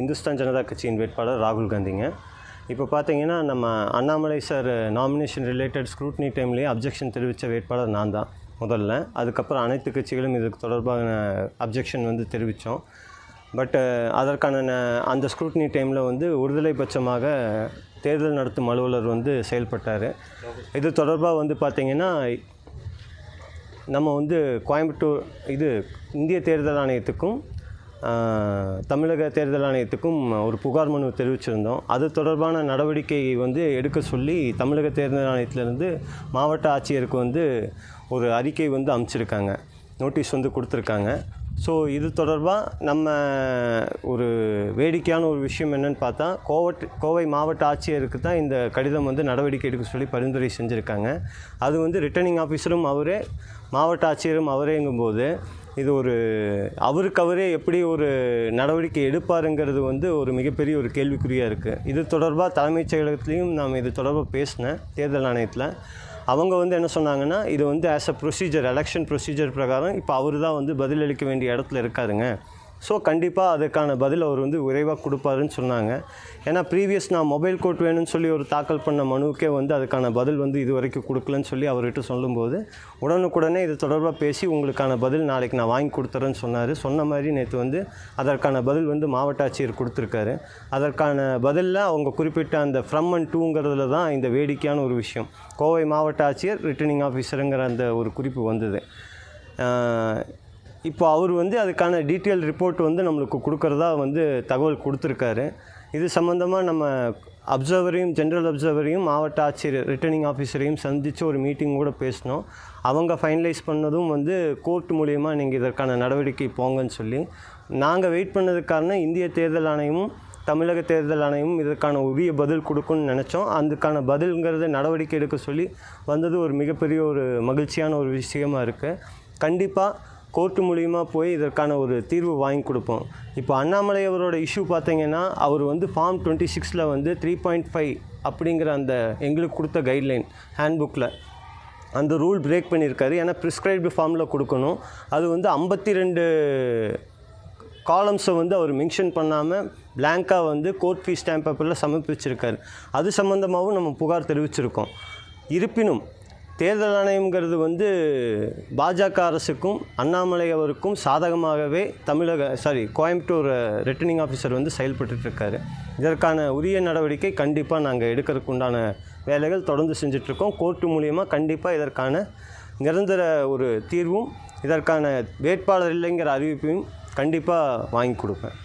இந்துஸ்தான் ஜனதா கட்சியின் வேட்பாளர் ராகுல் காந்திங்க. இப்போ பார்த்தீங்கன்னா நம்ம Annamalai sir nomination related scrutiny டைம்லேயே அப்ஜெக்ஷன் தெரிவித்த வேட்பாளர் நான் தான் முதல்ல. அதுக்கப்புறம் அனைத்து கட்சிகளும் இதுக்கு தொடர்பான அப்ஜெக்ஷன் தெரிவித்தோம். பட் அதற்கான அந்த ஸ்க்ரூட்னி டைமில் ஒருதலை பட்சமாக தேர்தல் நடத்தும் அலுவலர் செயல்பட்டார். இது தொடர்பாக பார்த்திங்கன்னா நம்ம கோயம்புத்தூர் இந்திய தேர்தல் ஆணையத்துக்கும் தமிழக தேர்தல் ஆணையத்துக்கும் ஒரு புகார் மனு தெரிவிச்சிருந்தோம். அது தொடர்பான நடவடிக்கை எடுக்க சொல்லி தமிழக தேர்தல் ஆணையத்திலேருந்து மாவட்ட ஆட்சியருக்கு ஒரு அறிக்கை அமைச்சிருக்காங்க, நோட்டீஸ் கொடுத்துருக்காங்க. ஸோ இது தொடர்பாக நம்ம ஒரு வேடிக்கையான ஒரு விஷயம் என்னென்னு பார்த்தா, கோவை மாவட்ட ஆட்சியருக்கு தான் இந்த கடிதம் நடவடிக்கை எடுக்க சொல்லி பரிந்துரை செஞ்சுருக்காங்க. அது ரிட்டர்னிங் ஆஃபீஸரும் அவரே, மாவட்ட ஆட்சியரும் அவரேங்கும்போது இது அவருக்கு அவரே எப்படி ஒரு நடவடிக்கை எடுப்பாருங்கிறது ஒரு மிகப்பெரிய ஒரு கேள்விக்குறியாக இருக்குது. இது தொடர்பாக தலைமைச் செயலகத்துலேயும் நாம் இது தொடர்பாக பேசினேன் தேர்தல் ஆணையத்தில். அவங்க என்ன சொன்னாங்கன்னா, இது as a procedure, election procedure பிரகாரம் இப்போ அவர் தான் பதிலளிக்க வேண்டிய இடத்துல இருக்காருங்க. ஸோ கண்டிப்பாக அதுக்கான பதில் அவர் விரைவாக கொடுப்பாருன்னு சொன்னாங்க. ஏன்னா ப்ரீவியஸ் நான் மொபைல் கோர்ட் வேணும்னு சொல்லி ஒரு தாக்கல் பண்ண மனுவுக்கே அதுக்கான பதில் இது வரைக்கும் கொடுக்கலன்னு சொல்லி அவர்கிட்ட சொல்லும்போது உடனுக்குடனே இது தொடர்பாக பேசி உங்களுக்கான பதில் நாளைக்கு நான் வாங்கி கொடுத்துறேன்னு சொன்னார். சொன்ன மாதிரி நேற்று அதற்கான பதில் மாவட்ட ஆட்சியர் கொடுத்துருக்காரு. அதற்கான பதிலில் அவங்க குறிப்பிட்ட அந்த ஃப்ரம் அண்ட் டூங்கிறதுல தான் இந்த வேடிக்கையான ஒரு விஷயம். கோவை மாவட்ட ஆட்சியர், ரிட்டர்னிங் ஆஃபீஸருங்கிற அந்த ஒரு குறிப்பு வந்தது. இப்போ அவர் அதுக்கான டீட்டெயில் ரிப்போர்ட் நம்மளுக்கு கொடுக்குறதா தகவல் கொடுத்துருக்காரு. இது சம்மந்தமாக நம்ம அப்சர்வரையும், ஜென்ரல் அப்சர்வரையும், மாவட்ட ஆட்சியர், ரிட்டர்னிங் ஆஃபீஸரையும் சந்தித்து ஒரு மீட்டிங் கூட பேசினோம். அவங்க ஃபைனலைஸ் பண்ணதும் கோர்ட் மூலிமா நீங்கள் இதற்கான நடவடிக்கை போங்கன்னு சொல்லி. நாங்கள் வெயிட் பண்ணதுக்கு காரணம் இந்திய தேர்தல் ஆணையமும் தமிழக தேர்தல் ஆணையமும் இதற்கான உரிய பதில் கொடுக்குன்னு நினச்சோம். அதுக்கான பதில்ங்கிறத நடவடிக்கை எடுக்க சொல்லி வந்தது ஒரு மிகப்பெரிய ஒரு மகிழ்ச்சியான ஒரு விஷயமா இருக்குது. கண்டிப்பாக கோர்ட்டு மூலிமா போய் இதற்கான ஒரு தீர்வு வாங்கி கொடுப்போம். இப்போ அண்ணாமலை அவரோட இஷ்யூ பார்த்தீங்கன்னா, அவர் ஃபார்ம் 26ல் 3.5 அப்படிங்கிற அந்த எங்களுக்கு கொடுத்த கைட்லைன் ஹேண்ட்புக்கில் அந்த ரூல் பிரேக் பண்ணியிருக்காரு. ஏன்னா ப்ரிஸ்கிரைப்டு ஃபார்மில் கொடுக்கணும். அது 52 காலம்ஸை அவர் மென்ஷன் பண்ணாமல் பிளாங்காக கோர்ட் ஃபீஸ் ஸ்டாம்ப் பேப்பரில் சமர்ப்பிச்சிருக்காரு. அது சம்மந்தமாகவும் நம்ம புகார் தெரிவிச்சிருக்கோம். இருப்பினும் தேர்தல் ஆணையம்ங்கிறது பாஜக அரசுக்கும் அண்ணாமலை அவருக்கும் சாதகமாகவே கோயம்புத்தூர் ரிட்டர்னிங் ஆஃபீஸர் செயல்பட்டுருக்காரு. இதற்கான உரிய நடவடிக்கை கண்டிப்பாக நாங்கள் எடுக்கிறதுக்கு உண்டான வேலைகள் தொடர்ந்து செஞ்சிட்ருக்கோம். கோர்ட்டு மூலியமாக கண்டிப்பாக இதற்கான நிரந்தர ஒரு தீர்வும், இதற்கான வேட்பாளர் இல்லைங்கிற அறிவிப்பையும் கண்டிப்பாக வாங்கி கொடுப்பேன்.